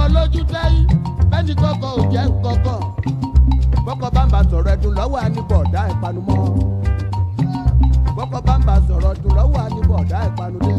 kọ́kọ́ lójú tẹ́yìn bẹ́ẹ̀ni kọ́kọ́ ò jẹ́ kọ́kọ́ bọ́kọ́ bá ń bá sọ̀rọ̀ ẹ̀dùn lọ́wọ́ àníbọ̀dá ìpanumọ́ bọ́kọ́ bá ń bá sọ̀rọ̀ ẹ̀dùn lọ́wọ́ àníbọ̀dá ìpanudé.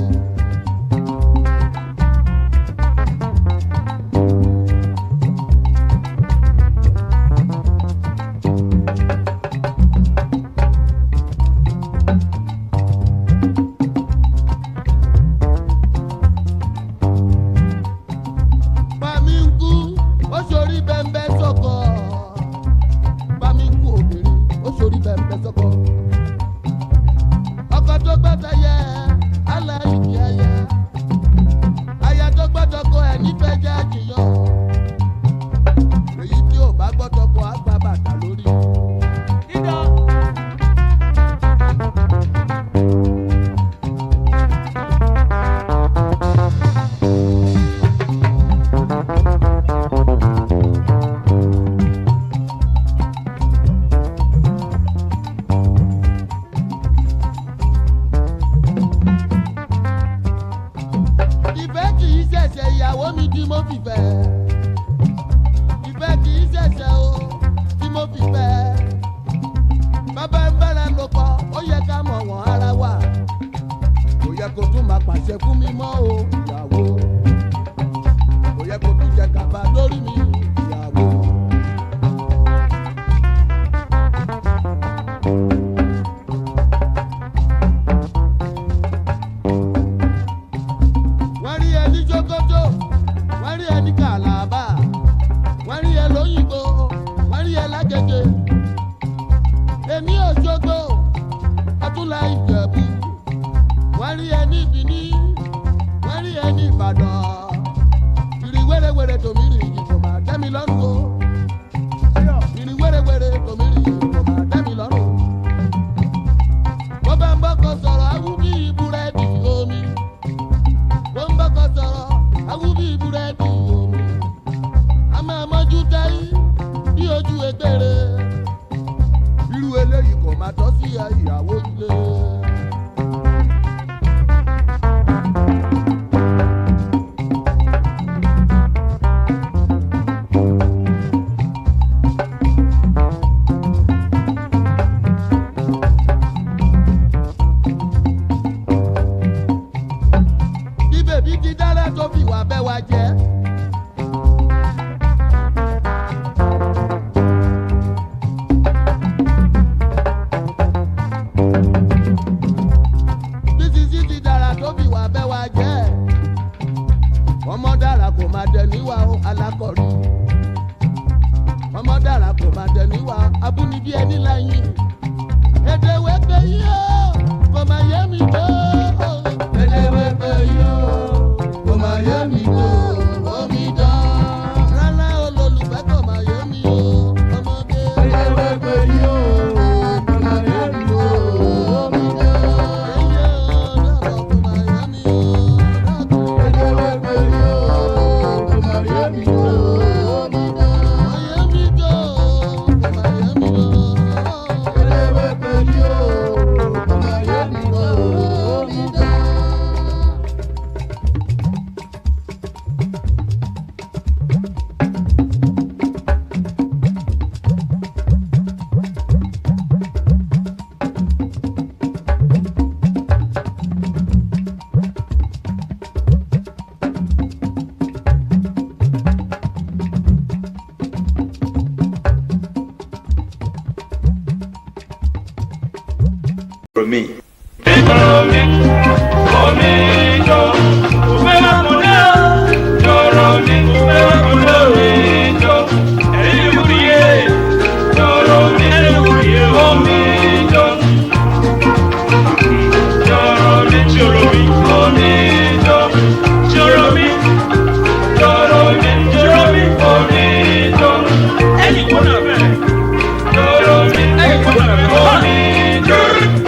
Me.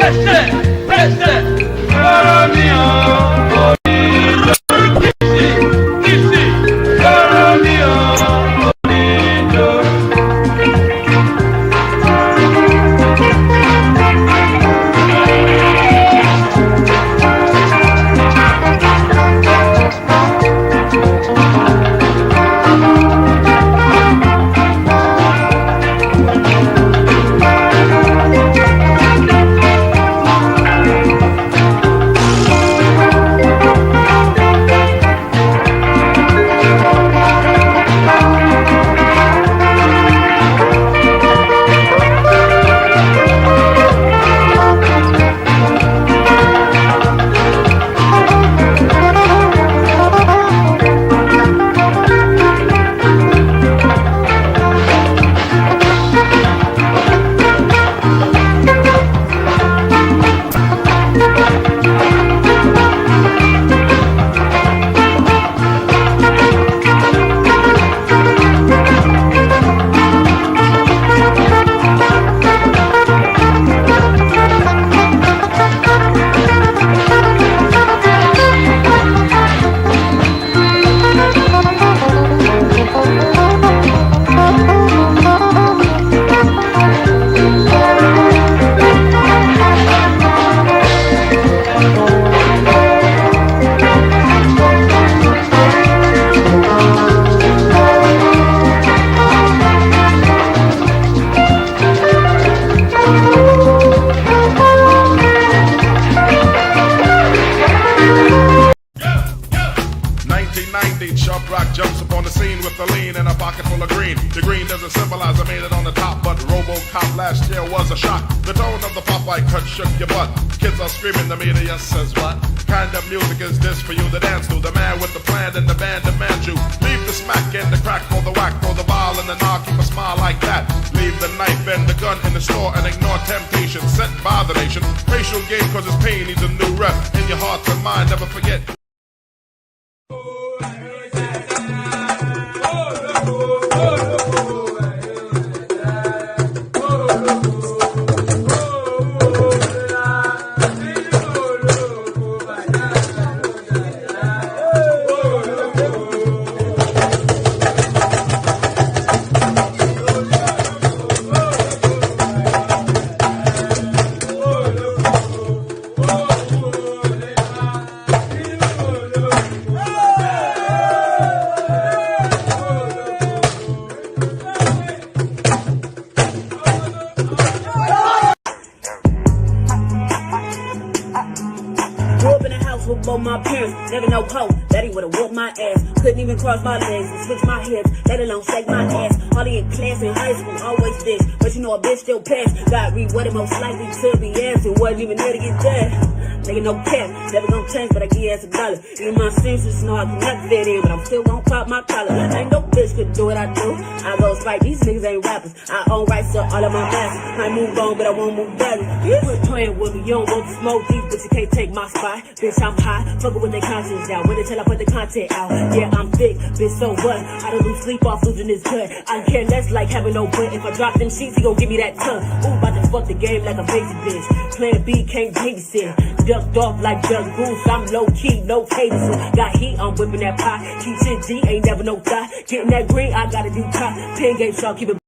Preste, preste, and a pocket full of green. The green doesn't symbolize I made it on the top, but RoboCop last year was a shock. The tone of the Popeye cut shook your butt. Kids are screaming, the media says what? Kind of music is this for you to dance to? The man with the plan and the band demands you. Leave the smack and the crack for the whack, throw the ball and the knock, keep a smile like that. Leave the knife and the gun in the store and ignore temptation set by the nation. Racial game causes pain needs a new rep. In your heart and mind, never forget. My parents never know hoe, daddy would've whooped my ass. Couldn't even cross my legs and switch my hips, let alone shake my ass. Hardly in class in high school, always this, but you know a bitch still passed. Got rewarded most likely to be asked and wasn't even there to get there. Nigga, no cap, never gonna change, but I give ass $1. Even my senses know I can never fit in, but I'm still gonna pop my collar. Ain't no bitch could do what I do. I go spike, these niggas ain't rappers. I own rights to all of my masters. I move on, but I won't move back. You quit playing with me, you don't want to smoke deep, but you can't take my spot. Bitch, I'm high, fuckin' with their conscience down. Wait until I put the content out. Yeah, I'm thick, bitch, so what? I don't lose sleep off losing this cut. I care less like having no butt. If I drop them sheets, he gon' give me that tongue. Ooh, about to fuck the game like a basic bitch. Plan B, can't babysit. Ducked off like Duck Goose, I'm low-key, no cadence. Got heat, I'm whipping that pot. Keep shit G, ain't never no thought. Getting that green, I gotta do top. Pen game sharp, keep it.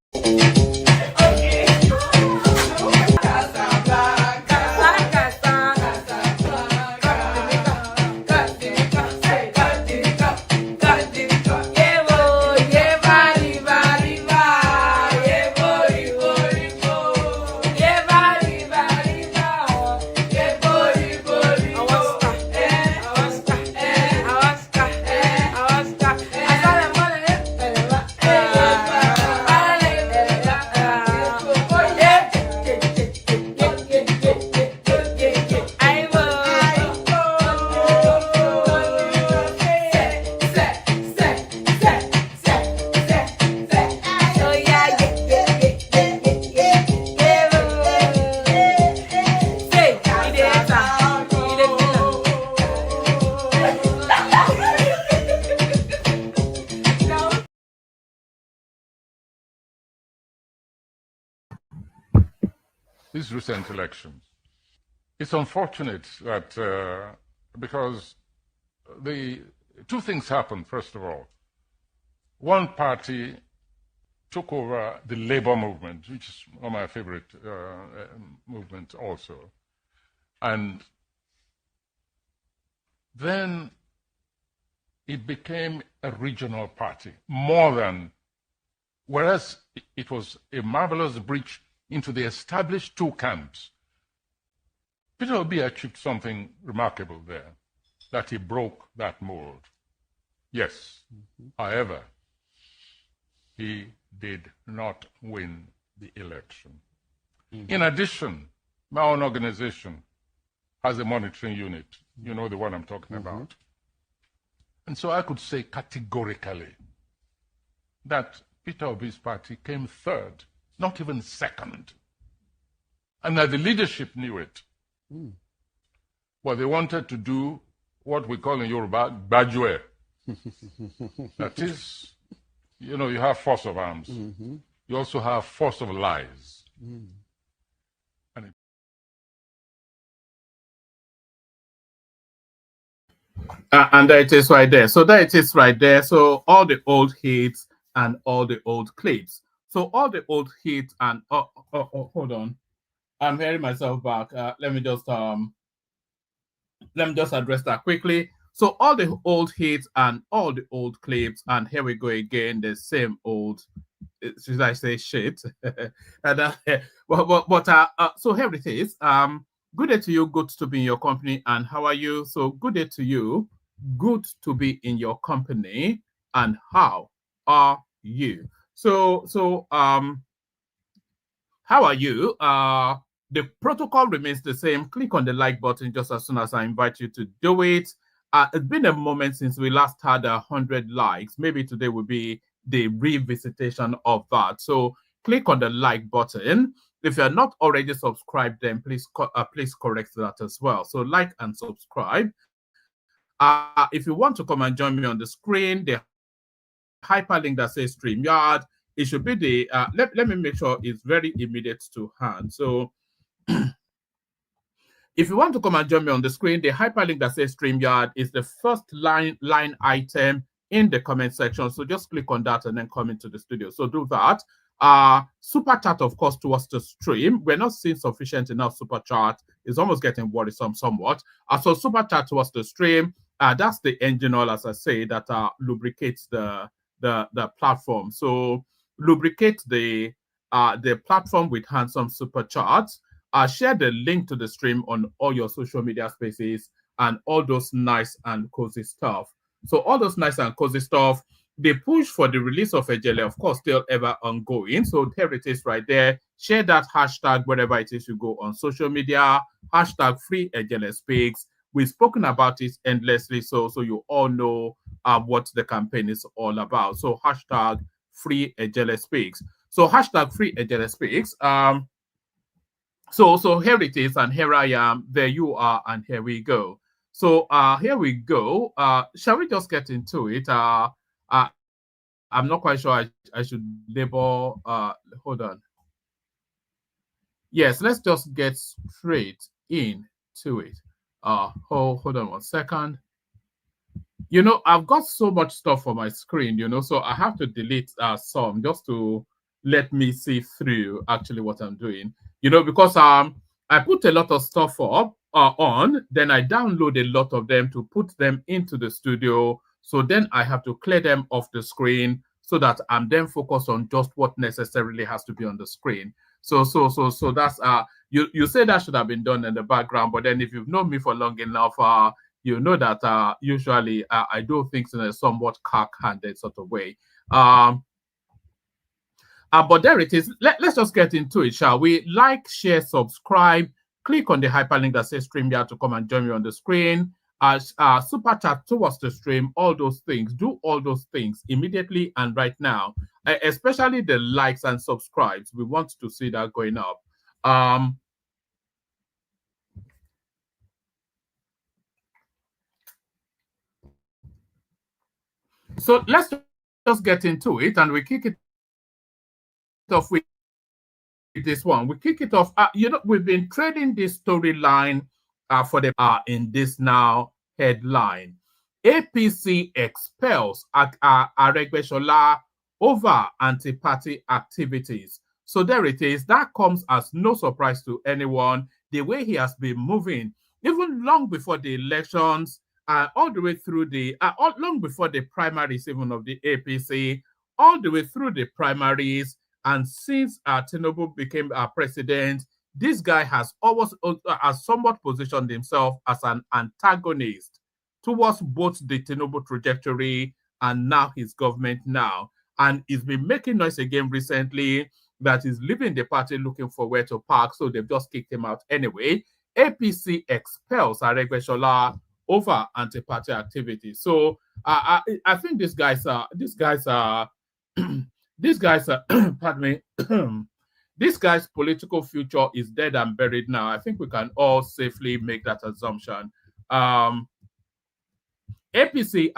These recent elections. It's unfortunate that because the two things happened, first of all. One party took over the labor movement, which is one of my favorite movements also. And then it became a regional party, more than, whereas it was a marvelous breach into the established two camps. Peter Obi achieved something remarkable there, that he broke that mold. Yes, however, he did not win the election. In addition, my own organization has a monitoring unit. You know the one I'm talking about. And so I could say categorically that Peter Obi's party came third, not even second. And that the leadership knew it. But they wanted to do what we call in Yoruba, gbajue. That is, you know, you have force of arms. You also have force of lies. And there it is right there. So there it is right there. So all the old hits and all the old clips. So all the old hits and hold on, I'm hearing myself back. Let me just address that quickly. So all the old hits and all the old clips, and here we go again. The same old, should I say shit? And, so here it is. Good day to you. Good to be in your company. And how are you? So good day to you. Good to be in your company. And how are you. So how are you? The protocol remains the same. Click on the like button just as soon as I invite you to do it. It's been a moment since we last had 100 likes. Maybe today will be the revisitation of that. So click on the like button. If you're not already subscribed, then please correct that as well. So like and subscribe. If you want to come and join me on the screen, the hyperlink that says StreamYard, it should be the let me make sure it's very immediate to hand. So if you want to come and join me on the screen, the hyperlink that says StreamYard is the first line item in the comment section. So just click on that and then come into the studio. So do that. Super chat, of course, towards the stream. We're not seeing sufficient enough super chat. It's almost getting worrisome somewhat. So super chat towards the stream. That's the engine oil, as I say, that lubricates the platform. So lubricate the platform with handsome super chats. Share the link to the stream on all your social media spaces and all those nice and cozy stuff. So all those nice and cozy stuff, the push for the release of Ejele, of course, still ever ongoing. So there it is right there. Share that hashtag wherever it is you go on social media. Hashtag free Ejele Speaks. We've spoken about it endlessly, so you all know what the campaign is all about. So hashtag free Ejele Speaks. So hashtag free Ejele Speaks. So here it is, and here I am. There you are, and here we go. So here we go. Shall we just get into it? I'm not quite sure I should label. Hold on. Yes, let's just get straight into it. Hold on one second. You know, I've got so much stuff on my screen, you know, so I have to delete some just to let me see through actually what I'm doing. You know, because I put a lot of stuff up on, then I download a lot of them to put them into the studio. So then I have to clear them off the screen so that I'm then focused on just what necessarily has to be on the screen. So that's you say that should have been done in the background, but then if you've known me for long enough, you know that usually I do things in a somewhat cark-handed sort of way. But there it is. Let's just get into it, shall we? Like, share, subscribe. Click on the hyperlink that says StreamYard to come and join me on the screen. Super chat towards the stream. All those things. Do all those things immediately and right now. Especially the likes and subscribes. We want to see that going up. So let's just get into it, and we kick it off with this one. We kick it off. You know, we've been trading this storyline for the in this now headline. APC expels Aregbesola over anti-party activities. So there it is. That comes as no surprise to anyone. The way he has been moving, even long before the elections, all the way through the long before the primaries, even of the APC, all the way through the primaries. And since Tinubu became president, this guy has always somewhat positioned himself as an antagonist towards both the Tinubu trajectory and now his government now. And he's been making noise again recently that he's leaving the party looking for where to park, so they've just kicked him out anyway. APC expels Aregbesola over anti-party activity. So I think these guys are pardon me, this guy's political future is dead and buried now. I think we can all safely make that assumption. APC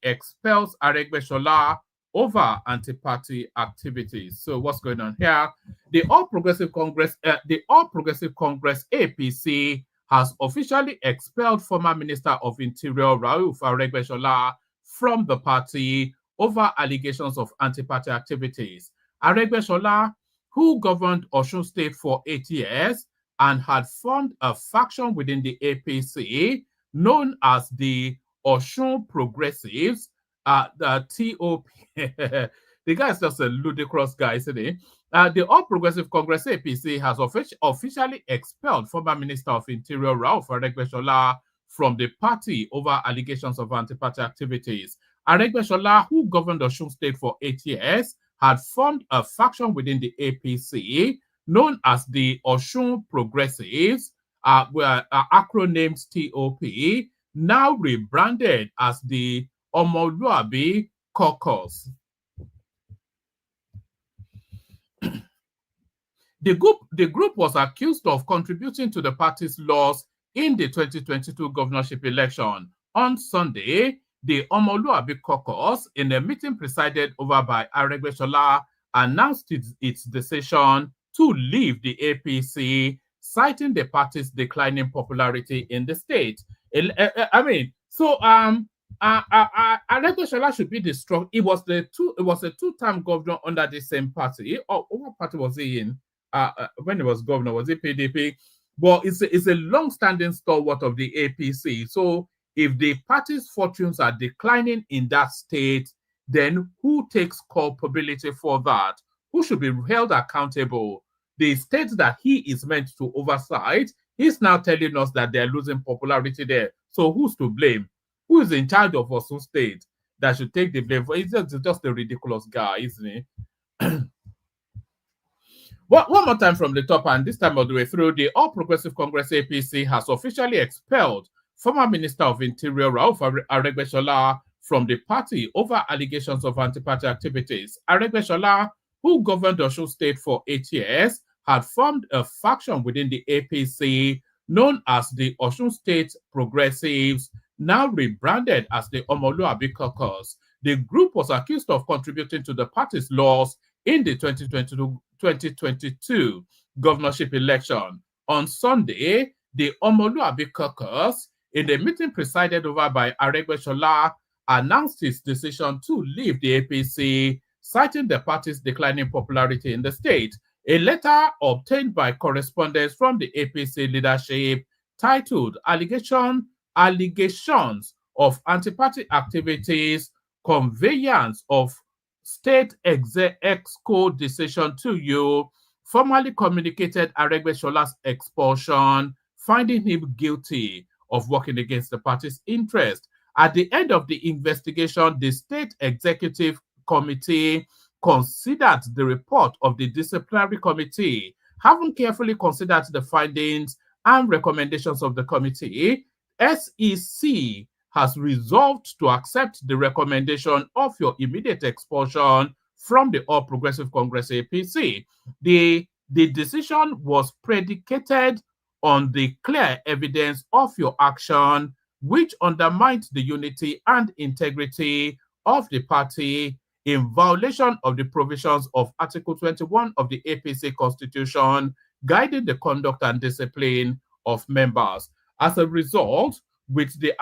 expels Aregbesola over anti-party activities. So what's going on here? The All Progressive Congress APC has officially expelled former Minister of Interior Rauf Aregbesola from the party over allegations of anti-party activities. Aregbesola, who governed Osun State for 8 years and had formed a faction within the APC known as the Osun Progressives, the TOP. The guy is just a ludicrous guy, isn't he? The All Progressive Congress APC has officially expelled former Minister of Interior Rauf Aregbesola from the party over allegations of anti-party activities. Aregbesola, who governed Osun State for 8 years, had formed a faction within the APC known as the Osun Progressives, were acronamed TOP, now rebranded as the Omoluabi Caucus. The group was accused of contributing to the party's loss in the 2022 governorship election. On Sunday, the Omoluabi Caucus, in a meeting presided over by Aregbesola, announced its decision to leave the APC, citing the party's declining popularity in the state. Aregbesola should be the strong. It was a two-time governor under the same party. Or what party was he in? When he was governor, was it PDP? But it's a long-standing stalwart of the APC. So if the party's fortunes are declining in that state, then who takes culpability for that? Who should be held accountable? The state that he is meant to oversight, he's now telling us that they're losing popularity there. So who's to blame? Who is in charge of Osun State that should take the blame for it? It's just a ridiculous guy, isn't he? One more time from the top, and this time all the way through, the All Progressive Congress APC has officially expelled former Minister of Interior Rauf Aregbesola from the party over allegations of anti-party activities. Aregbesola, who governed Osun State for 8 years, had formed a faction within the APC known as the Osun State Progressives, now rebranded as the Omoluabi Caucus. The group was accused of contributing to the party's loss in the 2022 governorship election. On Sunday, the Omoluabi Caucus, in a meeting presided over by Aregbesola, announced its decision to leave the APC, citing the party's declining popularity in the state. A letter obtained by correspondents from the APC leadership titled Allegations of Anti-Party Activities, Conveyance of State Exco Decision to You, formally communicated Aregbesola's expulsion, finding him guilty of working against the party's interest. At the end of the investigation, the State Executive Committee considered the report of the disciplinary committee. Having carefully considered the findings and recommendations of the committee, SEC has resolved to accept the recommendation of your immediate expulsion from the All Progressive Congress APC. The decision was predicated on the clear evidence of your action, which undermined the unity and integrity of the party in violation of the provisions of Article 21 of the APC Constitution, guiding the conduct and discipline of members. As a result, with the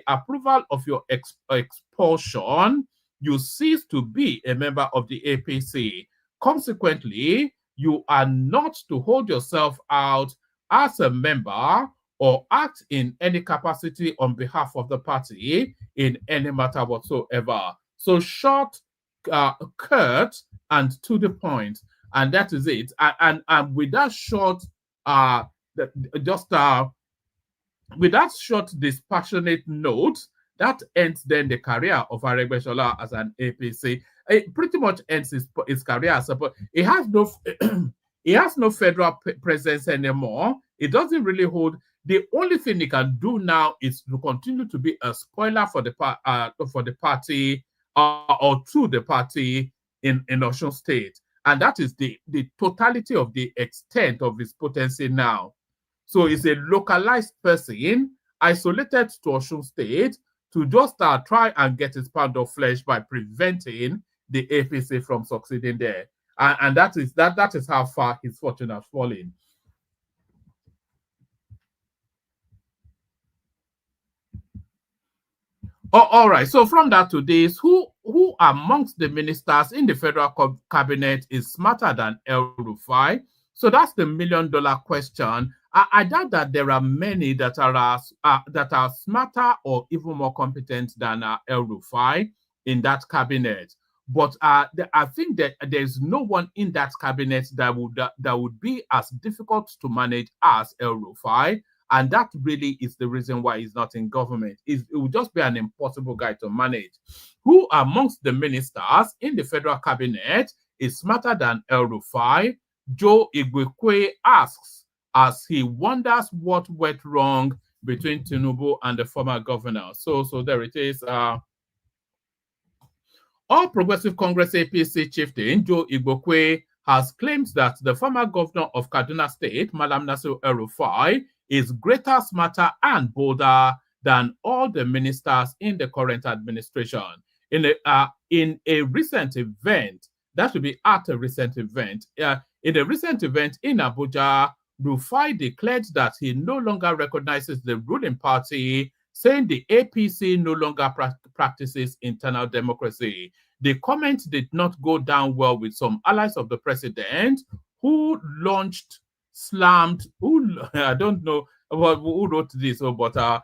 approval of your expulsion, you cease to be a member of the APC. Consequently, you are not to hold yourself out as a member or act in any capacity on behalf of the party in any matter whatsoever. So short, curt, and to the point, and that is it. And with that short, with that short, dispassionate note, that ends then the career of Aregbesola as an APC. It pretty much ends his career as a. He has no, he has no federal presence anymore. It doesn't really hold. The only thing he can do now is to continue to be a spoiler for the party or to the party in Osun State, and that is the totality of the extent of his potency now. So he's a localized person, isolated to Osun State, to just try and get his pound of flesh by preventing the APC from succeeding there. And that is how far his fortune has fallen. All right. So from that to this, who amongst the ministers in the federal cabinet is smarter than El Rufai? So that's the $1 million question. I doubt that there are many that are smarter or even more competent than El Rufai in that cabinet. But I think that there's no one in that cabinet that would be as difficult to manage as El Rufai. And that really is the reason why he's not in government. It will just be an impossible guy to manage. Who amongst the ministers in the federal cabinet is smarter than El-Rufai? Joe Igwekwe asks as he wonders what went wrong between Tinubu and the former governor. So there it is. All Progressive Congress APC chieftain Joe Igwekwe has claimed that the former governor of Kaduna State, Malam Nasir El-Rufai, is greater, smarter, and bolder than all the ministers in the current administration. In a recent event, that should be at a recent event, in a recent event in Abuja, Rufai declared that he no longer recognizes the ruling party, saying the APC no longer practices internal democracy. The comment did not go down well with some allies of the president who I don't know who wrote this, but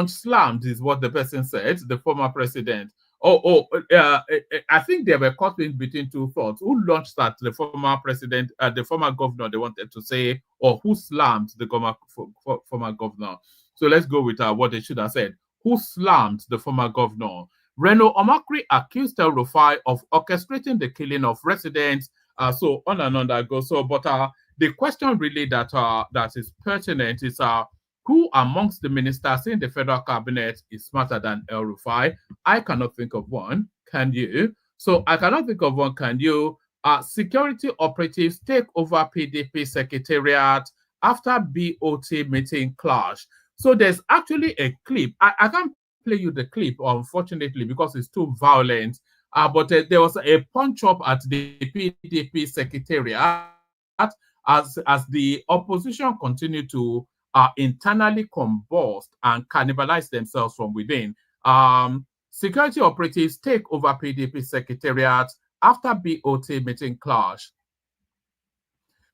slammed is what the person said, the former president. I think they were caught in between two thoughts. Who launched that? The former president, the former governor, they wanted to say, or who slammed the former governor? So let's go with what they should have said. Who slammed the former governor? Reno Omakri accused El-Rufai of orchestrating the killing of residents. So on and on that goes. So, but the question really that is pertinent is who amongst the ministers in the federal cabinet is smarter than El-Rufai? I cannot think of one. Can you? So I cannot think of one. Can you? Security operatives take over PDP secretariat after BOT meeting clash. So there's actually a clip. I can't play you the clip, unfortunately, because it's too violent. But there was a punch-up at the PDP secretariat as the opposition continued to internally combust and cannibalize themselves from within. Security operatives take over PDP secretariat after BOT meeting clash.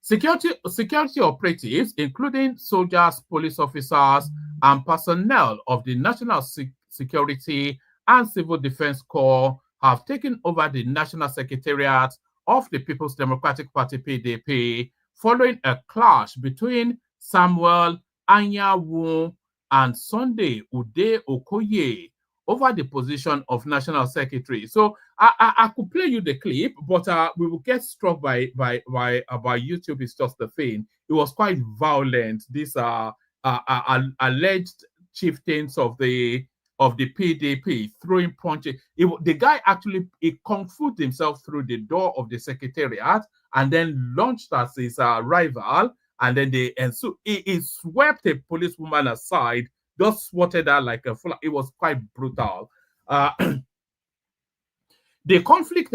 Security operatives, including soldiers, police officers, and personnel of the National Security and Civil Defense Corps, have taken over the National Secretariat of the People's Democratic Party (PDP) following a clash between Samuel Anyanwu and Sunday Ude Okoye over the position of National Secretary. So I could play you the clip, but we will get struck by YouTube. It's just the thing. It was quite violent. These are alleged chieftains of the PDP throwing punches. The guy actually kung fu'd himself through the door of the secretariat and then launched as his rival. And then he swept a policewoman aside, just swatted her like a fly. It was quite brutal. The conflict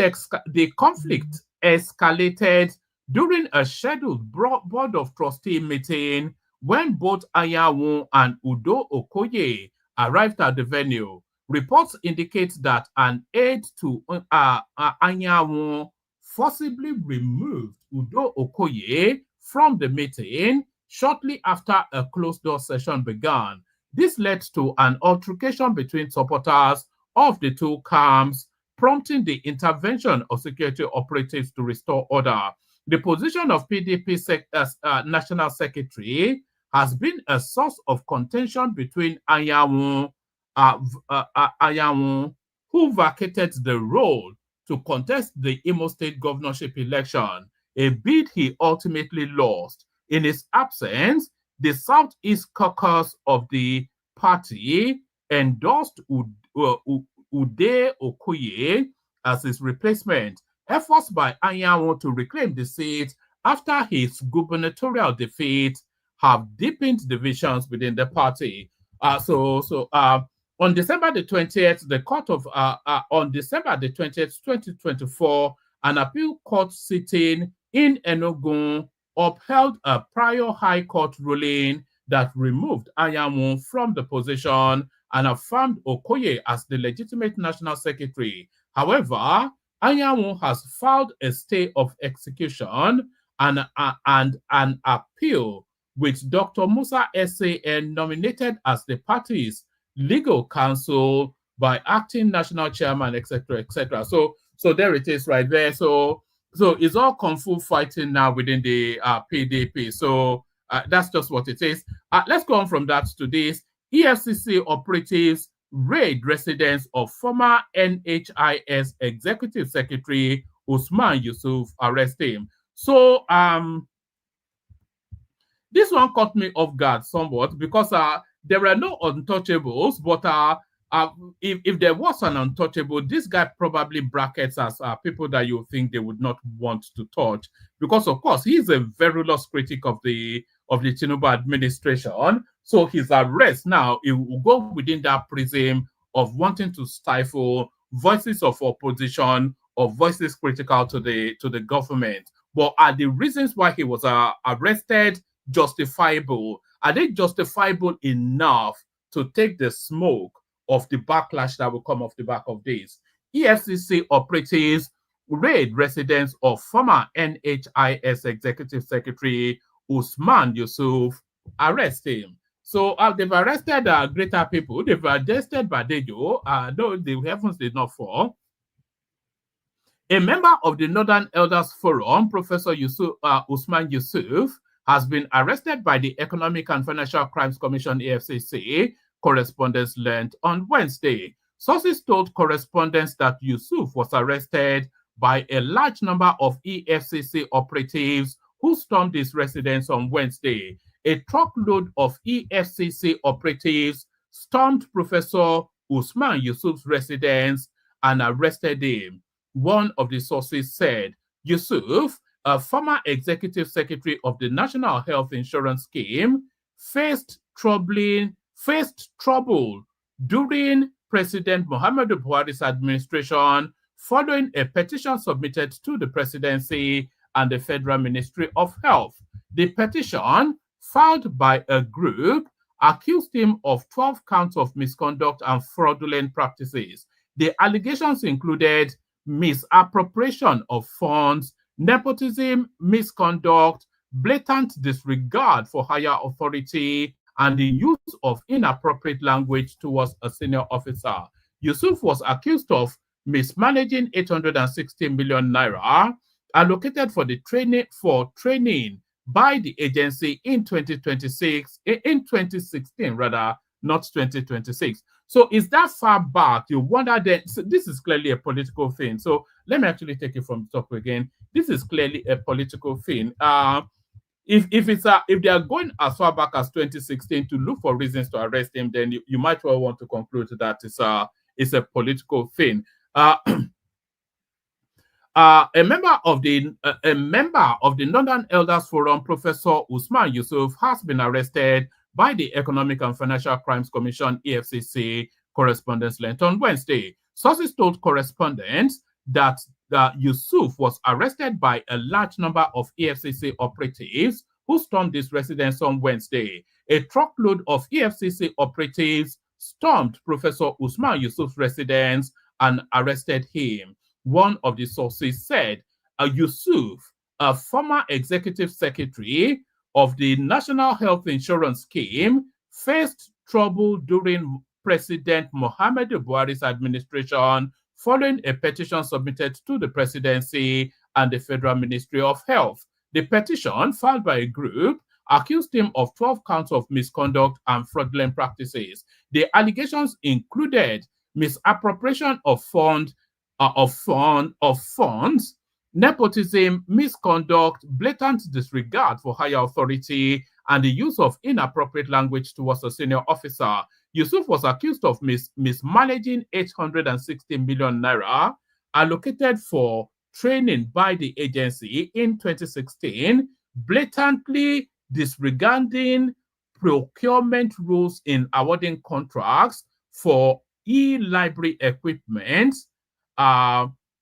escalated during a scheduled board of trustee meeting when both Anyanwu and Udo Okoye arrived at the venue. Reports indicate that an aide to Anyanwu forcibly removed Udo Okoye from the meeting shortly after a closed-door session began. This led to an altercation between supporters of the two camps, prompting the intervention of security operatives to restore order. The position of PDP National Secretary has been a source of contention between Anyanwu, who vacated the role to contest the Imo State governorship election, a bid he ultimately lost. In his absence, the Southeast Caucus of the party endorsed Ude Okoye as his replacement. Efforts by Anyanwu to reclaim the seat after his gubernatorial defeat have deepened divisions within the party. On December the 20th, the court of on December the 20th, 2024, an appeal court sitting in Enugu upheld a prior high court ruling that removed Anyanwu from the position and affirmed Okoye as the legitimate national secretary. However, Anyanwu has filed a stay of execution and an appeal with Dr. Musa SAN nominated as the party's legal counsel by acting national chairman, etc., etc. So there it is right there. So it's all kung fu fighting now within the PDP. So That's just what it is. Let's go on from that to this. EFCC operatives raid residence of former NHIS Executive Secretary Usman Yusuf, arrest him. So this one caught me off guard somewhat because there are no untouchables, but if there was an untouchable, this guy probably brackets as people that you think they would not want to touch, because of course he's a virulent critic of the Tinubu administration. So his arrest now, it will go within that prism of wanting to stifle voices of opposition or voices critical to the government. But are the reasons why he was arrested justifiable? Are they justifiable enough to take the smoke of the backlash that will come off the back of this? EFCC operatives raid residence of former NHIS Executive Secretary Usman Yusuf, arrest him. So they've arrested greater people. They've arrested Badejo. No, the heavens did not fall. A member of the Northern Elders Forum, Professor Usman Yusuf, has been arrested by the Economic and Financial Crimes Commission, EFCC, correspondents learned on Wednesday. Sources told correspondents that Yusuf was arrested by a large number of EFCC operatives who stormed his residence on Wednesday. A truckload of EFCC operatives stormed Professor Usman Yusuf's residence and arrested him. One of the sources said Yusuf, a former executive secretary of the National Health Insurance Scheme, faced trouble during President Muhammadu Buhari's administration following a petition submitted to the presidency and the Federal Ministry of Health. The petition, filed by a group, accused him of 12 counts of misconduct and fraudulent practices. The allegations included misappropriation of funds, nepotism, misconduct, blatant disregard for higher authority, and the use of inappropriate language towards a senior officer. Yusuf was accused of mismanaging 860 million naira allocated for the training by the agency in 2016 rather, not 2026. So is that far back? You wonder that so this is clearly a political thing. So let me actually take it from the top again. This is clearly a political thing. If they are going as far back as 2016 to look for reasons to arrest him, then you might well want to conclude that it's a political thing. A member of the Northern Elders Forum, Professor Usman Yusuf, has been arrested by the Economic and Financial Crimes Commission, EFCC, correspondents learned on Wednesday. Sources told correspondents that Yusuf was arrested by a large number of EFCC operatives who stormed his residence on Wednesday. A truckload of EFCC operatives stormed Professor Usman Yusuf's residence and arrested him. One of the sources said Yusuf, a former executive secretary of the National Health Insurance Scheme, faced trouble during President Muhammadu Buhari's administration following a petition submitted to the presidency and the Federal Ministry of Health. The petition, filed by a group, accused him of 12 counts of misconduct and fraudulent practices. The allegations included misappropriation of funds, nepotism, misconduct, blatant disregard for higher authority, and the use of inappropriate language towards a senior officer. Yusuf was accused of mismanaging 860 million naira allocated for training by the agency in 2016, blatantly disregarding procurement rules in awarding contracts for e-library equipment,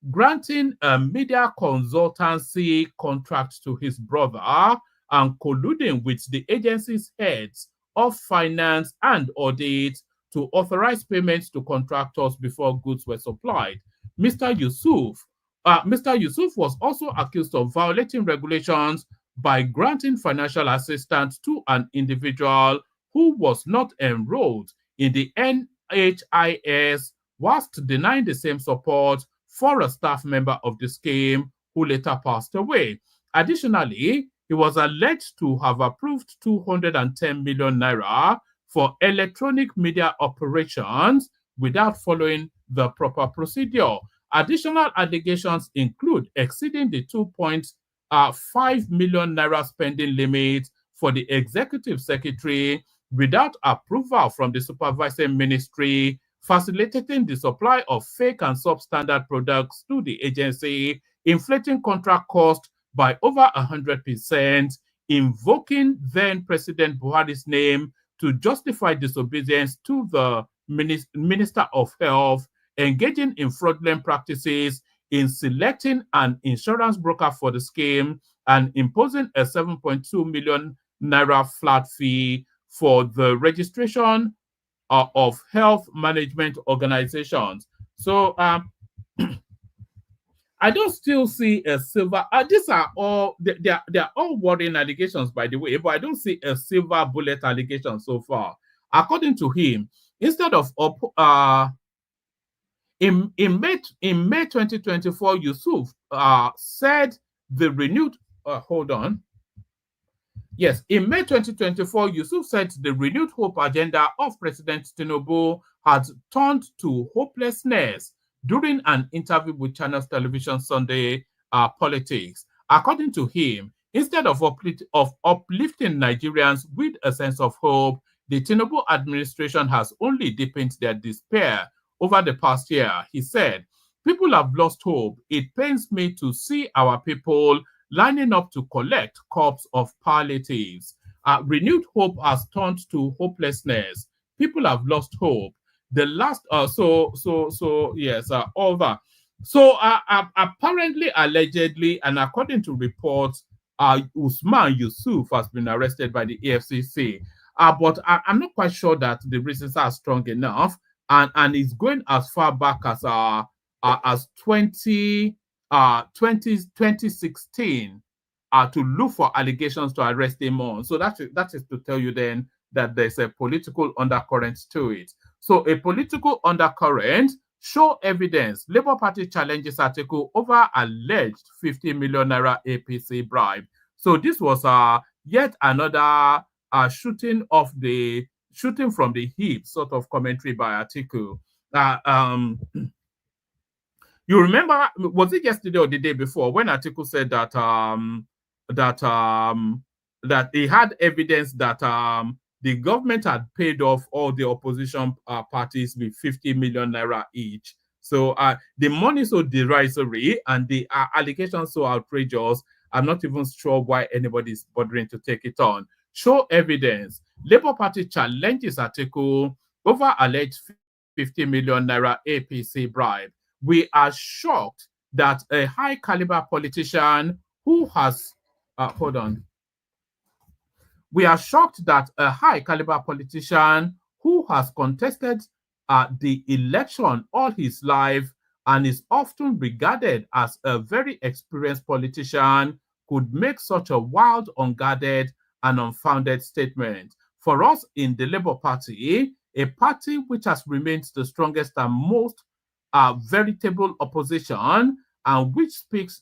granting a media consultancy contract to his brother, and colluding with the agency's heads of finance and audit to authorize payments to contractors before goods were supplied. Mr. Yusuf was also accused of violating regulations by granting financial assistance to an individual who was not enrolled in the NHIS, whilst denying the same support for a staff member of the scheme who later passed away. Additionally, he was alleged to have approved 210 million naira for electronic media operations without following the proper procedure. Additional allegations include exceeding the 2.5 million naira spending limit for the executive secretary without approval from the supervising ministry, facilitating the supply of fake and substandard products to the agency, inflating contract cost by over 100%, invoking then President Buhari's name to justify disobedience to the Minister of Health, engaging in fraudulent practices in selecting an insurance broker for the scheme, and imposing a 7.2 million naira flat fee for the registration of health management organizations. So I don't still see a silver. These are all they are all worrying allegations, by the way, but I don't see a silver bullet allegation so far. According to him, instead of in May 2024, Yusuf said the renewed hold on. Yes, in May 2024, Yusuf said the renewed hope agenda of President Tinubu had turned to hopelessness during an interview with Channels Television Sunday Politics. According to him, instead of uplifting Nigerians with a sense of hope, the Tinubu administration has only deepened their despair over the past year. He said, "People have lost hope. It pains me to see our people lining up to collect cups of palliatives. Renewed hope has turned to hopelessness. People have lost hope. The last, over. So apparently, allegedly, and according to reports, Usman Yusuf has been arrested by the EFCC. But I'm not quite sure that the reasons are strong enough, and it's going as far back as 2016 to look for allegations to arrest him on. So that is to tell you then that there's a political undercurrent to it. So a political undercurrent, show evidence. Labour Party challenges article over alleged 50 million naira APC bribe. So this was yet another shooting from the hip sort of commentary by article. You remember, was it yesterday or the day before, when article said that that he had evidence that the government had paid off all the opposition parties with 50 million naira each. So the money so derisory and the allegations so outrageous, I'm not even sure why anybody is bothering to take it on. Show evidence. Labour Party challenges article over alleged 50 million naira APC bribe. We are shocked that a high caliber politician who has We are shocked that a high caliber politician who has contested the election all his life and is often regarded as a very experienced politician could make such a wild, unguarded, and unfounded statement. For us in the Labour Party, a party which has remained the strongest and most veritable opposition and which speaks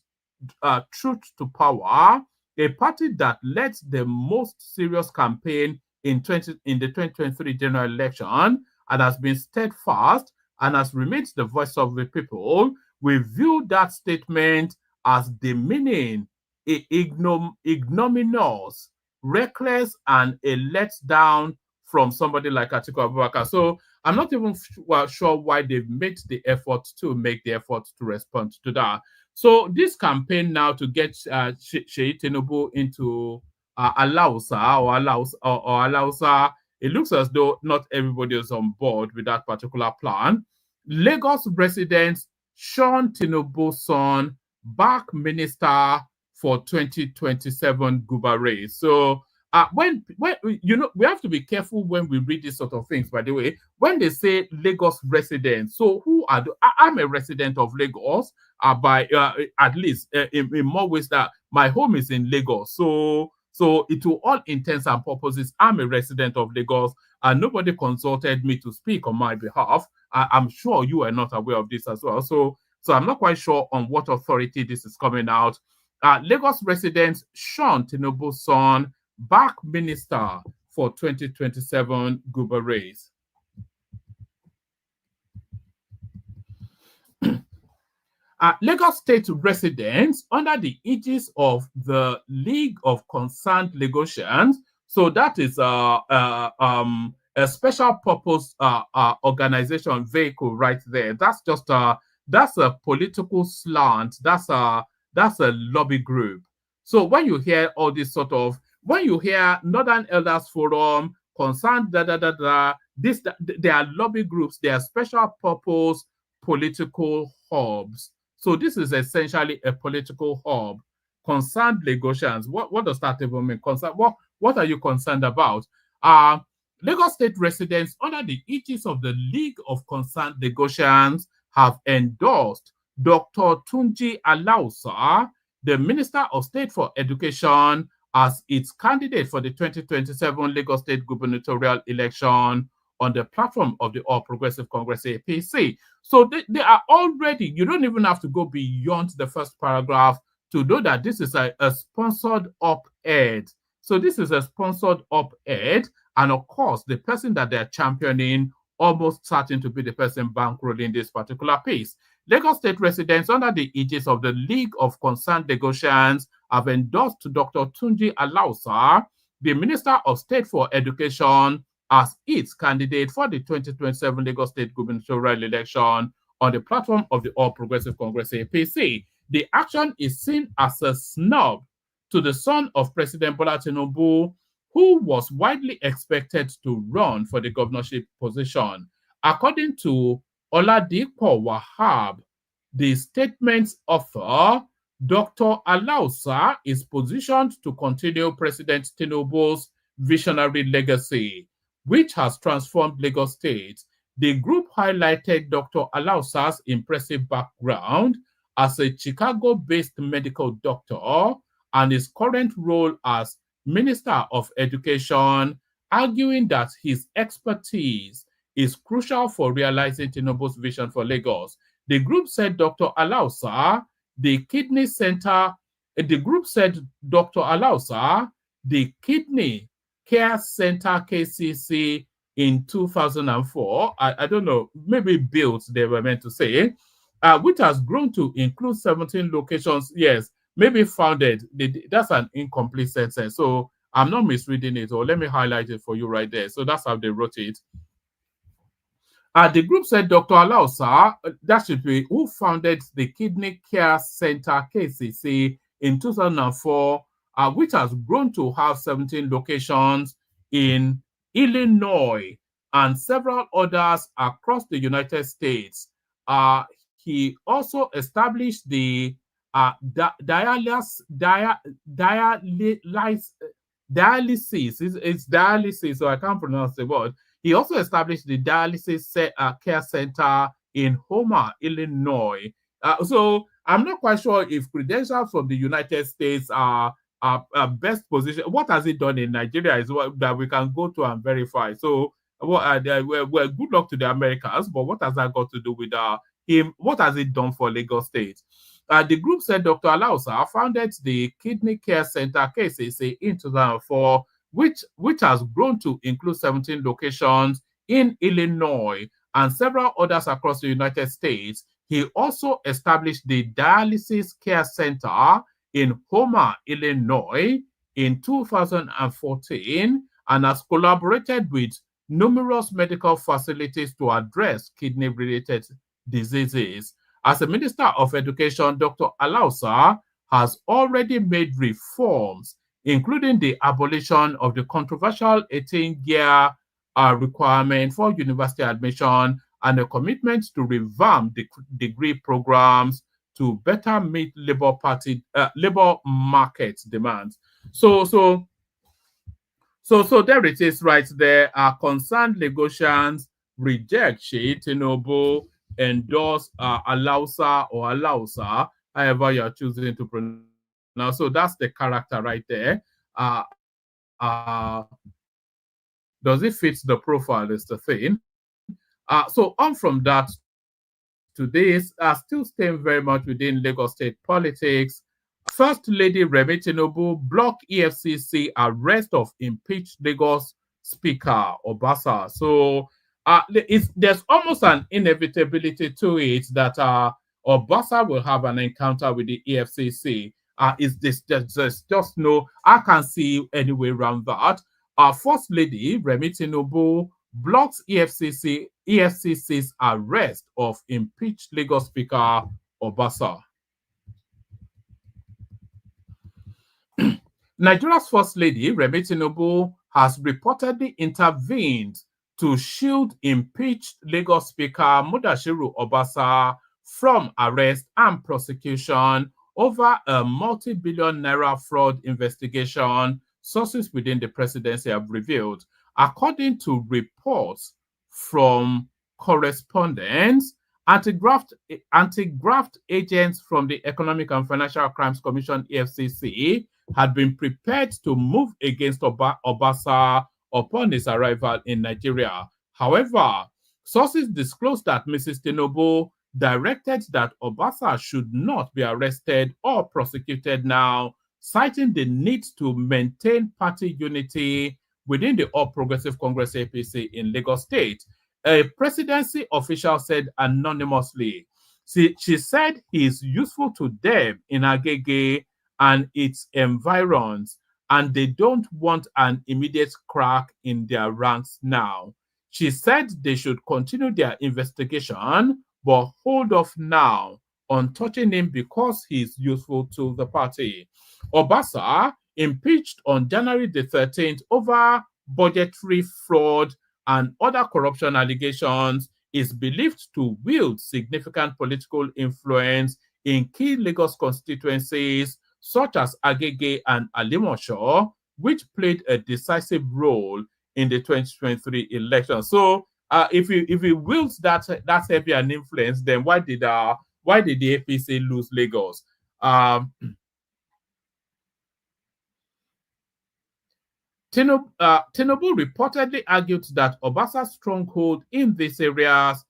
truth to power, a party that led the most serious campaign in the 2023 general election and has been steadfast and has remained the voice of the people, we view that statement as demeaning, ignominious, reckless, and a letdown from somebody like Atiku Abubakar. So I'm not even sure why they've made the effort to respond to that. So this campaign now to get Seyi Tinubu into Alausa, it looks as though not everybody is on board with that particular plan. Lagos resident Sean Tinubu's son, back minister for 2027 Guba race. So when you know, we have to be careful when we read these sort of things, by the way. When they say Lagos residents, so who are I'm a resident of Lagos by at least in more ways that my home is in Lagos. So to all intents and purposes, I'm a resident of Lagos and nobody consulted me to speak on my behalf. I'm sure you are not aware of this as well. So I'm not quite sure on what authority this is coming out. Lagos resident Sean Tinubu's son back minister for 2027 guber race. Lagos State residents under the aegis of the League of Concerned Lagosians. So that is a special purpose organization vehicle right there. That's just that's a political slant. That's a lobby group. So when you hear all this sort of, when you hear Northern Elders Forum, Concerned they are lobby groups. They are special purpose political hubs. So this is essentially a political hub. Concerned Lagosians. What does that even mean? What are you concerned about? Lagos State residents under the aegis of the League of Concerned Lagosians have endorsed Dr. Tunji Alausa, the Minister of State for Education, as its candidate for the 2027 Lagos State gubernatorial election on the platform of the All Progressive Congress APC. So they are already, you don't even have to go beyond the first paragraph to know that this is a sponsored op-ed. So this is a sponsored op-ed, and of course, the person that they're championing almost certain to be the person bankrolling this particular piece. Lagos State residents under the aegis of the League of Concerned Lagosians have endorsed Dr. Tunji Alausa, the Minister of State for Education, as its candidate for the 2027 Lagos State gubernatorial election on the platform of the All Progressive Congress APC. The action is seen as a snub to the son of President Bola Tinubu, who was widely expected to run for the governorship position. According to Oladipo Wahab, the statement's author, Dr. Alausa is positioned to continue President Tinubu's visionary legacy, which has transformed Lagos State. The group highlighted Dr. Alausa's impressive background as a Chicago-based medical doctor and his current role as Minister of Education, arguing that his expertise is crucial for realizing Tinubu's vision for Lagos. The group said Dr. Alausa, the Kidney Care Center KCC in 2004, I don't know, maybe built, they were meant to say, which has grown to include 17 locations. Yes, maybe founded. That's an incomplete sentence. So I'm not misreading it, or let me highlight it for you right there. So that's how they wrote it. The group said Dr. Alausa, that should be who founded the Kidney Care Center KCC in 2004, which has grown to have 17 locations in Illinois and several others across the United States. He also established the dialysis. It's dialysis, so I can't pronounce the word. He also established the dialysis care center in Homer, Illinois. So I'm not quite sure if credentials from the United States are best position. What has it done in Nigeria is what that we can go to and verify. So well, good luck to the Americans, but what has that got to do with him? What has it done for Lagos State? The group said Dr. Alausa founded the Kidney Care Center KCC in 2004, which has grown to include 17 locations in Illinois and several others across the United States. He also established the Dialysis Care Center in Homer, Illinois in 2014 and has collaborated with numerous medical facilities to address kidney-related diseases. As a Minister of Education, Dr. Alausa has already made reforms, including the abolition of the controversial 18-year requirement for university admission and a commitment to revamp the degree programs to better meet labor market demands. So there it is right there. Concerned Lagosians reject Seyi Tinubu, endorse Alausa or Alausa, however you're choosing to pronounce. So that's the character right there. Does it fit the profile is the thing. So on from that to this, still staying very much within Lagos State politics, First Lady Remi Tunubu blocked EFCC arrest of impeached Lagos Speaker Obasa. So there's almost an inevitability to it that Obasa will have an encounter with the EFCC. Is this just no? I can't see any way around that. First Lady Remi Tunubu blocks EFCC's arrest of impeached Lagos Speaker Obasa. Nigeria's First Lady, Remi Tunubu, has reportedly intervened to shield impeached Lagos Speaker Mudashiru Obasa from arrest and prosecution over a multi-billion naira fraud investigation, sources within the presidency have revealed. According to reports from correspondents, anti-graft agents from the Economic and Financial Crimes Commission, EFCC, had been prepared to move against Obasa upon his arrival in Nigeria. However, sources disclosed that Mrs. Tinubu directed that Obasa should not be arrested or prosecuted now, citing the need to maintain party unity within the All Progressive Congress APC in Lagos State. A presidency official said anonymously, she said he is useful to them in Agege and its environs, and they don't want an immediate crack in their ranks now. She said they should continue their investigation, but hold off now on touching him because he's useful to the party. Obasa, impeached on January the 13th over budgetary fraud and other corruption allegations, is believed to wield significant political influence in key Lagos constituencies such as Agege and Alimosho, which played a decisive role in the 2023 election. So, if he wields that heavy an influence, then why did the APC lose Lagos? Tinubu reportedly argued that Obasa's stronghold in these areas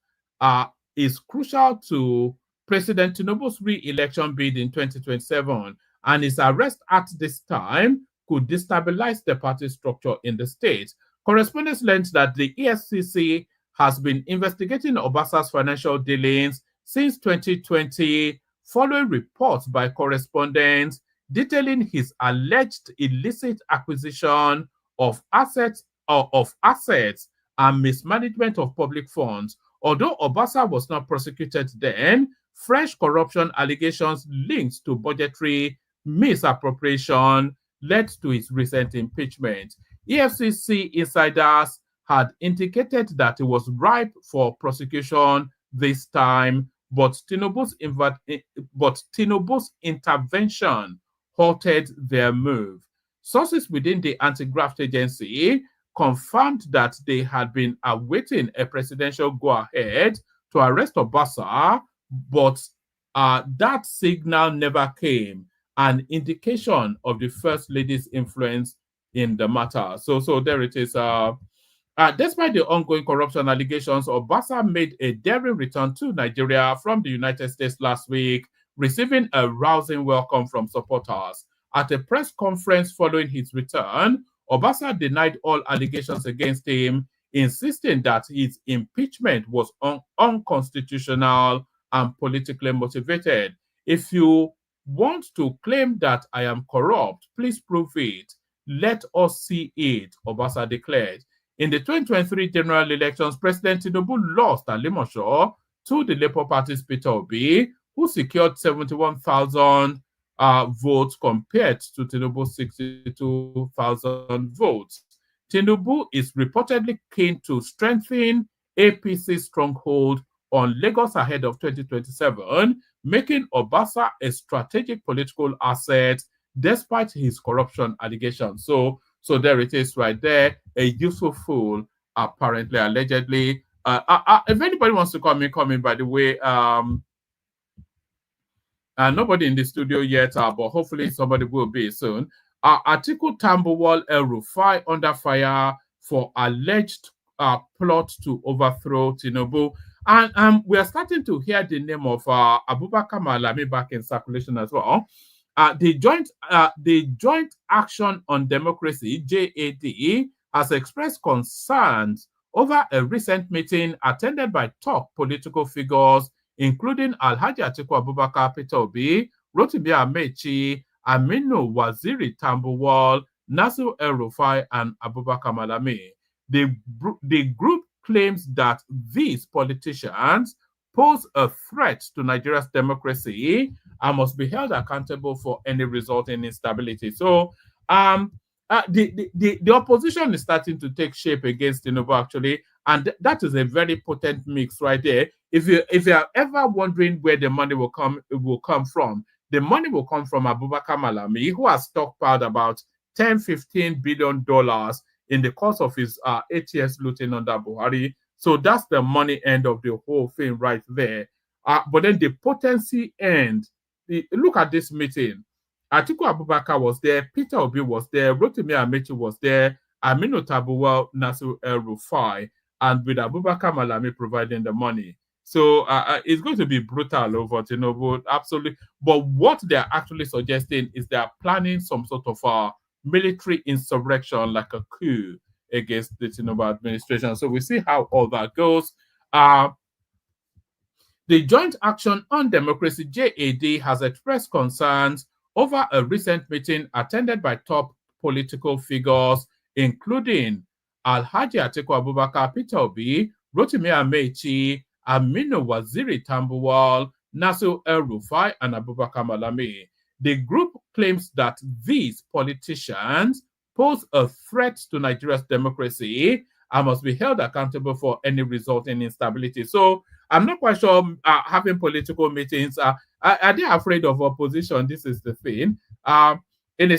is crucial to President Tinubu's re-election bid in 2027, and his arrest at this time could destabilize the party structure in the state. Correspondents learned that the EFCC has been investigating Obasa's financial dealings since 2020, following reports by correspondents detailing his alleged illicit acquisition of assets and mismanagement of public funds. Although Obasa was not prosecuted then, fresh corruption allegations linked to budgetary misappropriation led to his recent impeachment. EFCC insiders had indicated that it was ripe for prosecution this time, but Tinubu's intervention halted their move. Sources within the anti-graft agency confirmed that they had been awaiting a presidential go-ahead to arrest Obasa, but that signal never came, an indication of the First Lady's influence in the matter. So there it is. Despite the ongoing corruption allegations, Obasa made a daring return to Nigeria from the United States last week, receiving a rousing welcome from supporters. At a press conference following his return, Obasa denied all allegations against him, insisting that his impeachment was unconstitutional and politically motivated. If you want to claim that I am corrupt, please prove it. Let us see it, Obasa declared. In the 2023 general elections, President Tinubu lost Alimosho to the Labour Party's Peter Obi, who secured 71,000 votes compared to Tinubu's 62,000 votes. Tinubu is reportedly keen to strengthen APC's stronghold on Lagos ahead of 2027, making Obasa a strategic political asset despite his corruption allegations. So there it is right there. A useful fool, apparently, allegedly. If anybody wants to come in, by the way, nobody in the studio yet, but hopefully somebody will be soon. Atiku Tambuwal El Rufai under fire for alleged plot to overthrow Tinubu. And we are starting to hear the name of Abubakar Malami back in circulation as well. the Joint Action on Democracy (JAD) has expressed concerns over a recent meeting attended by top political figures, including Alhaji Atiku Abubakar, Peter Obi, Rotimi Amechi, Aminu Waziri Tambuwal, Nasir El-Rufai, and Abubakar Malami. The group claims that these politicians pose a threat to Nigeria's democracy and must be held accountable for any resulting instability. So, the opposition is starting to take shape against Tinubu, actually, and that is a very potent mix right there. If you are ever wondering where the money will come from, the money will come from Abubakar Malami, who has stockpiled about $10-15 billion in the course of his 8 years looting under Buhari. So that's the money end of the whole thing right there. But then the potency end, look at this meeting. Atiku Abubakar was there, Peter Obi was there, Rotimi Amechi was there, Aminu Tabuwal, Nasir El-Rufai, and with Abubakar Malami providing the money. So it's going to be brutal over Tinubu, absolutely. But what they're actually suggesting is they're planning some sort of military insurrection, like a coup against the Tinubu administration. So we see how all that goes. The Joint Action on Democracy (JAD) has expressed concerns over a recent meeting attended by top political figures, including Alhaji Atiku Abubakar, Peter Obi, Rotimi Amechi, Aminu Waziri Tambuwal, Nasir El-Rufai, and Abubakar Malami. The group claims that these politicians pose a threat to Nigeria's democracy and must be held accountable for any resulting instability. So I'm not quite sure having political meetings, are they afraid of opposition? This is the thing. In a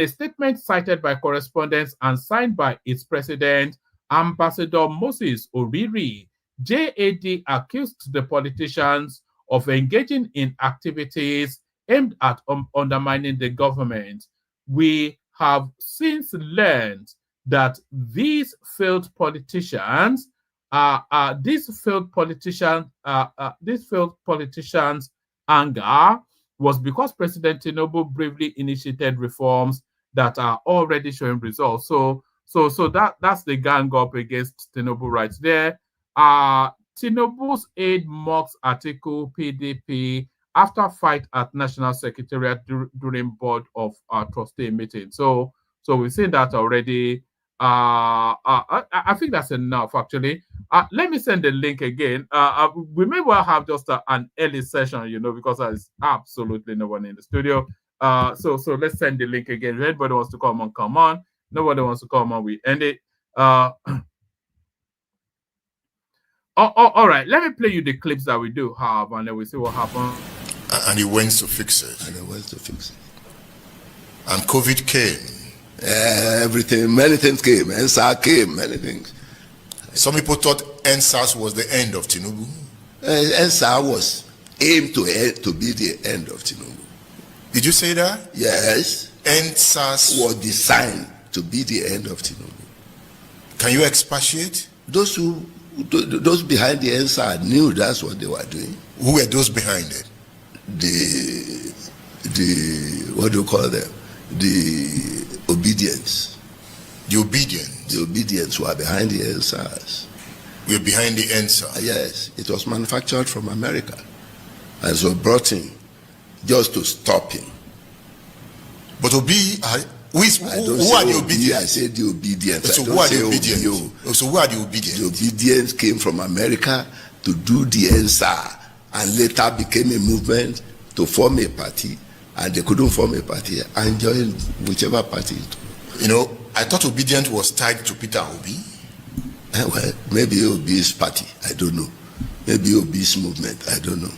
statement cited by correspondents and signed by its president, Ambassador Moses Oriri, JAD accused the politicians of engaging in activities aimed at undermining the government. We have since learned that these failed politicians' anger was because President Tinubu bravely initiated reforms that are already showing results. So that's the gang up against Tinubu right there. Tinubu's aide mocks Atiku PDP after fight at National Secretariat during Board of Trustee meeting. So we've seen that already. I think that's enough, actually. Let me send the link again. We may well have just an early session, because there's absolutely no one in the studio. So let's send the link again. If anybody wants to come on, come on. Nobody wants to come on, we end it. All right, let me play you the clips that we do have, and then we see what happens. And he went to fix it. And COVID came. Everything, many things came. NSAS came, many things. Some people thought NSAS was the end of Tinubu. NSAS was aimed to be the end of Tinubu. Did you say that? Yes. NSAS was designed to be the end of Tinubu. Can you expatiate? Those behind the NSAS knew that's what they were doing. Who were those behind it? The what do you call them? The obedience. The obedience? The obedience were behind the NSAS. We're behind the NSAS? Yes. It was manufactured from America. And so brought in just to stop him. But who are the obedience? I said the obedience. So who are the obedience? So who are the obedience? The obedience came from America to do the NSAS and later became a movement to form a party. And they couldn't form a party and join whichever party. I thought obedience was tied to Peter Obi. Well, maybe Obi's party, I don't know. Maybe Obi's movement, I don't know.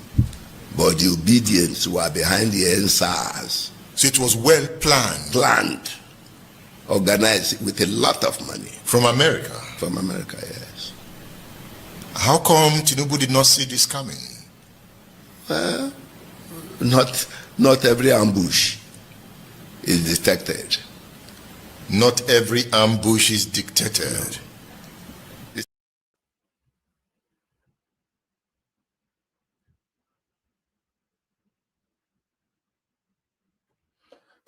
But the obedience were behind the NSAS. So it was well planned. Planned. Organized with a lot of money. From America? From America, yes. How come Tinubu did not see this coming? Not every ambush is detected. Not every ambush is dictated. No.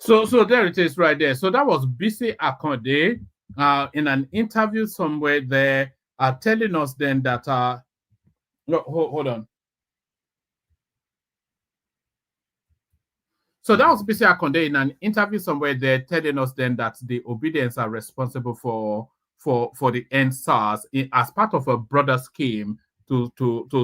So there it is right there. So that was Bisi Akonde in an interview somewhere there telling us then that no, hold on. So that was Bisi Akonde in an interview somewhere there telling us then that the Obedience are responsible for the EndSARS as part of a broader scheme to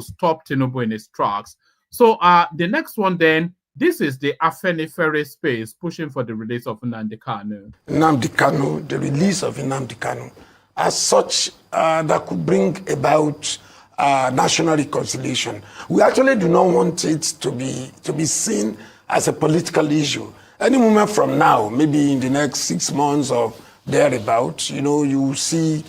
stop Tinubu in his tracks. So the next one then, this is the Afenifere space pushing for the release of Nnamdi Kanu. Nnamdi Kanu, the release of Nnamdi Kanu, as such, that could bring about national reconciliation. We actually do not want it to be seen as a political issue. Any moment from now, maybe in the next 6 months or thereabout, you will see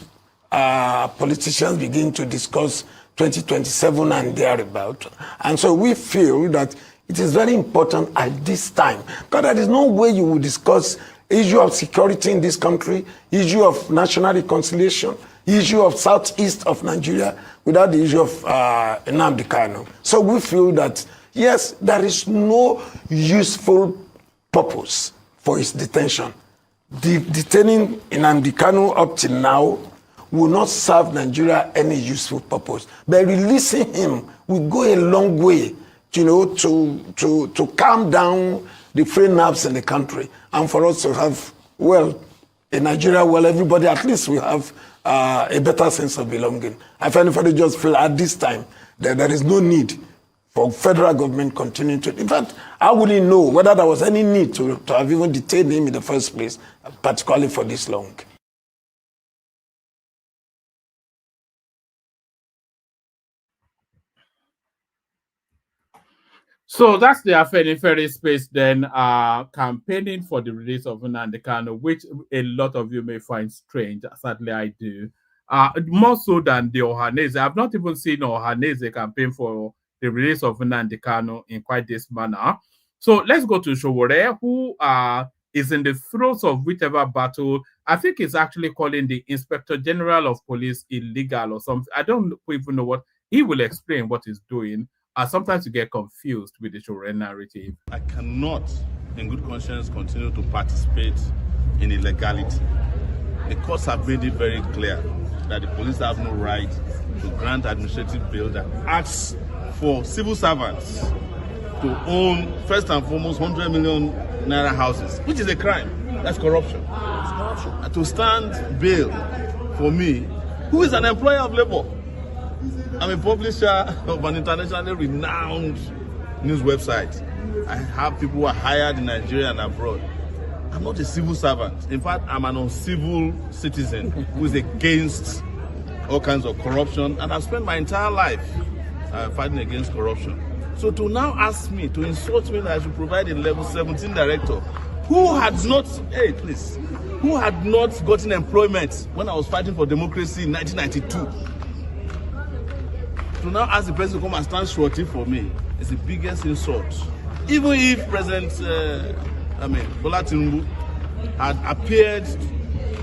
politicians begin to discuss 2027 and thereabout. And so we feel that it is very important at this time, because there is no way you will discuss issue of security in this country, issue of national reconciliation, issue of southeast of Nigeria without the issue of Nnamdi Kanu. So we feel that, yes, there is no useful purpose for his detention. Detaining Nnamdi Kanu up till now will not serve Nigeria any useful purpose. But releasing him will go a long way, to calm down the free nerves in the country, and for us to have, in Nigeria, everybody at least will have a better sense of belonging. I find if just feel at this time that there is no need for federal government continuing to. In fact, I wouldn't know whether there was any need to have even detained him in the first place, particularly for this long. So that's the Afenifere space then campaigning for the release of Nnamdi Kanu, which a lot of you may find strange. Sadly, I do. More so than the Ohanese. I've not even seen Ohanese campaign for the release of Nnamdi Kanu in quite this manner. So let's go to Sowore, who is in the throes of whichever battle. I think he's actually calling the Inspector General of Police illegal or something. I don't even know what. He will explain what he's doing. Sometimes you get confused with the Sowore narrative. I cannot, in good conscience, continue to participate in illegality. The courts have made it very clear that the police have no right to grant administrative bail that asks for civil servants to own, first and foremost, 100 million naira houses, which is a crime. That's corruption. It's corruption. And to stand bail for me, who is an employer of labor. I'm a publisher of an internationally renowned news website. I have people who are hired in Nigeria and abroad. I'm not a civil servant. In fact, I'm an uncivil citizen who is against all kinds of corruption, and I've spent my entire life fighting against corruption. So to now ask me, to insult me that I should provide a level 17 director who had not, who had not gotten employment when I was fighting for democracy in 1992, to now ask the president to come and stand surety for me is the biggest insult. Even if President Bola Tinubu had appeared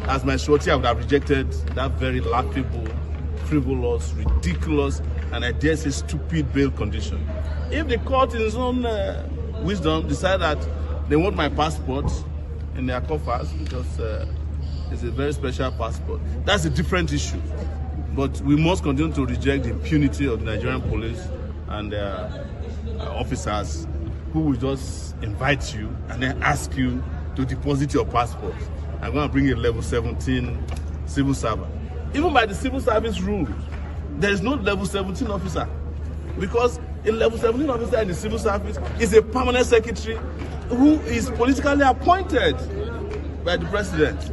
as my surety, I would have rejected that very laughable, frivolous, ridiculous, and I dare say stupid bail condition. If the court in its own wisdom decide that they want my passport in their coffers because it's a very special passport, that's a different issue. But we must continue to reject the impunity of the Nigerian police and their officers who will just invite you and then ask you to deposit your passport. I'm going to bring a level 17 civil servant. Even by the civil service rules, there is no level 17 officer, because a level 17 officer in the civil service is a permanent secretary who is politically appointed by the president.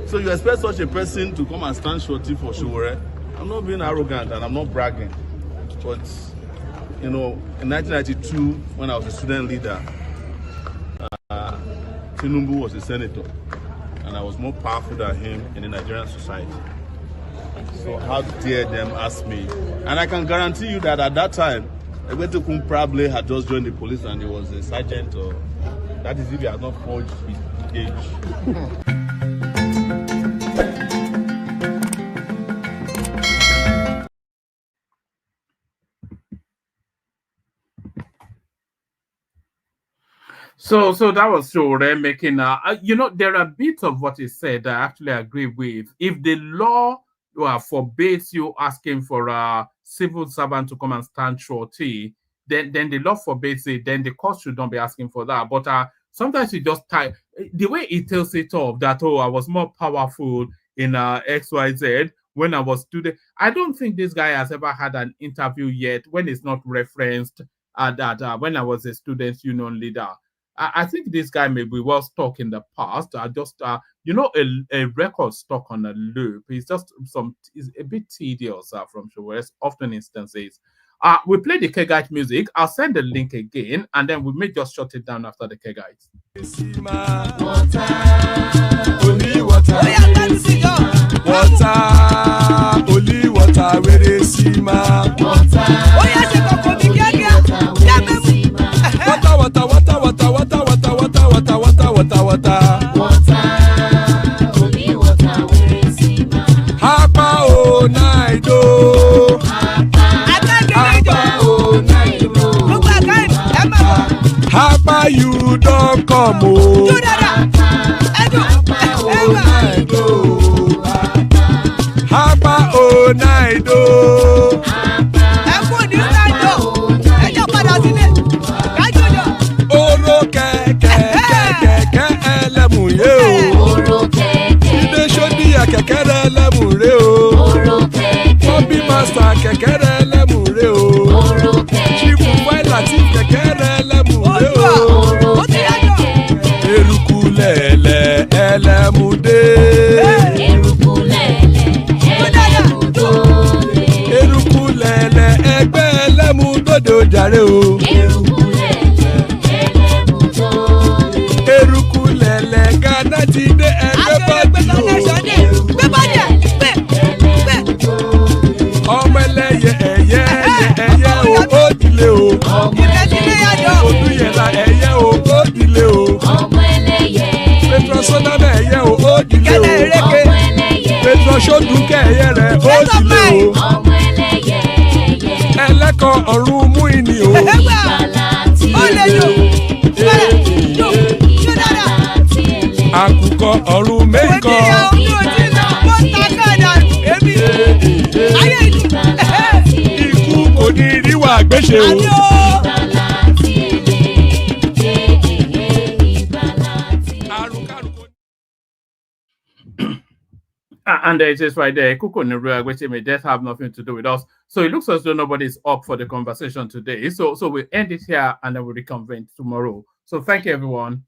So you expect such a person to come and stand surety for Sowore? I'm not being arrogant and I'm not bragging, but in 1992, when I was a student leader, Tinubu was a senator, and I was more powerful than him in the Nigerian society. So how dare them ask me? And I can guarantee you that at that time, Ebetokun probably had just joined the police and he was a sergeant, or that is if he had not forged his age. So that was Shore making there are bits of what he said that I actually agree with. If the law forbids you asking for a civil servant to come and stand surety, then the law forbids it, then the court should not be asking for that. But sometimes you just type the way he tells it off that I was more powerful in XYZ when I was student. I don't think this guy has ever had an interview yet when it's not referenced that when I was a student union leader. I think this guy may be well stuck in the past. A record stuck on a loop. It's just it's a bit tedious from Showe's often instances. We play the Kegite music. I'll send the link again, and then we may just shut it down after the Kegite. Only water, where they see my water. Oh yes, water, water, water, water, water, water, water, water, water, water. Only water, where they see my Hapa o naido. Hapa o naido. Hapa you don't come o. Hapa o naido. Hapa o naido. Oro kẹ̀kẹ́ ẹlẹ́mù yé o. Ilé sọ́dí àkẹ́kẹ́ rẹ̀ ẹlẹ́mù rẹ̀ o. Bobby master kẹ̀kẹ́ rẹ̀ ẹlẹ́mù rẹ̀ o. Chifu Faila ti kẹ̀kẹ́ rẹ̀ ẹlẹ́mù rẹ̀ o. Eruku lẹ̀lẹ̀ ẹlẹ́mù dé. Eruku lẹ̀lẹ̀ ẹgbẹ́ ẹlẹ́mù dòde ojàre o. Eruku lẹ̀lẹ̀ Ghana ti dé ẹgbẹ́ bọ́dì o. Ọmọ ẹlẹ́yẹ ẹ̀yẹ o ó dilé o. Odúyẹ̀lá ẹ̀yẹ o ó dilé o. Petrosoname ẹ̀yẹ o ó dilé o. Petrosodunke ẹ̀yẹ rẹ̀ ó dilé o. Ẹlẹ́kọ̀ ọ̀run mú ìní o. Àkùkọ ọ̀run mẹ́kọ̀. Ikú kò ní ríwà gbéṣe o. And there it is right there. Kuko Nirua, which may just have nothing to do with us. So it looks as though nobody's up for the conversation today. So we'll end it here and then we'll reconvene tomorrow. So thank you, everyone.